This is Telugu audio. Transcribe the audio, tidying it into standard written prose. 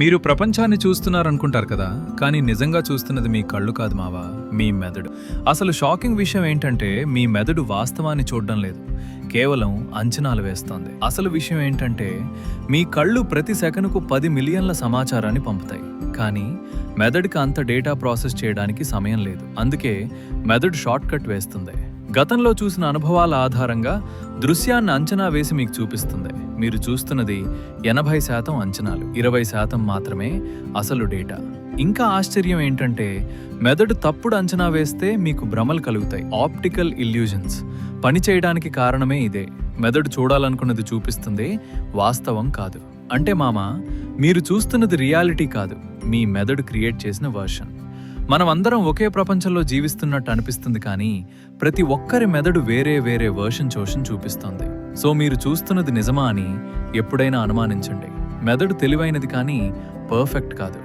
మీరు ప్రపంచాన్ని చూస్తున్నారనుకుంటారు కదా, కానీ నిజంగా చూస్తున్నది మీ కళ్ళు కాదు మావా, మీ మెదడు. అసలు షాకింగ్ విషయం ఏంటంటే మీ మెదడు వాస్తవాన్ని చూడడం లేదు, కేవలం అంచనాలు వేస్తోంది. అసలు విషయం ఏంటంటే మీ కళ్ళు ప్రతి సెకనుకు 10 మిలియన్ల సమాచారాన్ని పంపుతాయి, కానీ మెదడుకి అంత డేటా ప్రాసెస్ చేయడానికి సమయం లేదు. అందుకే మెదడు షార్ట్ కట్ వేస్తుంది. గతంలో చూసిన అనుభవాల ఆధారంగా దృశ్యాన్ని అంచనా వేసి మీకు చూపిస్తుంది. మీరు చూస్తున్నది 80% అంచనాలు, 20% మాత్రమే అసలు డేటా. ఇంకా ఆశ్చర్యం ఏంటంటే మెదడు తప్పుడు అంచనా వేస్తే మీకు భ్రమలు కలుగుతాయి. ఆప్టికల్ ఇల్యూజన్స్ పనిచేయడానికి కారణమే ఇదే. మెదడు చూడాలనుకున్నది చూపిస్తుంది, వాస్తవం కాదు. అంటే మామ, మీరు చూస్తున్నది రియాలిటీ కాదు, మీ మెదడు క్రియేట్ చేసిన వర్షన్. మనం అందరం ఒకే ప్రపంచంలో జీవిస్తున్నట్టు అనిపిస్తుంది, కానీ ప్రతి ఒక్కరి మెదడు వేరే వేరే వర్షన్ చూపిస్తోంది. సో మీరు చూస్తున్నది నిజమా అని ఎప్పుడైనా అనుమానించండి. మెదడు తెలివైనది కానీ పర్ఫెక్ట్ కాదు.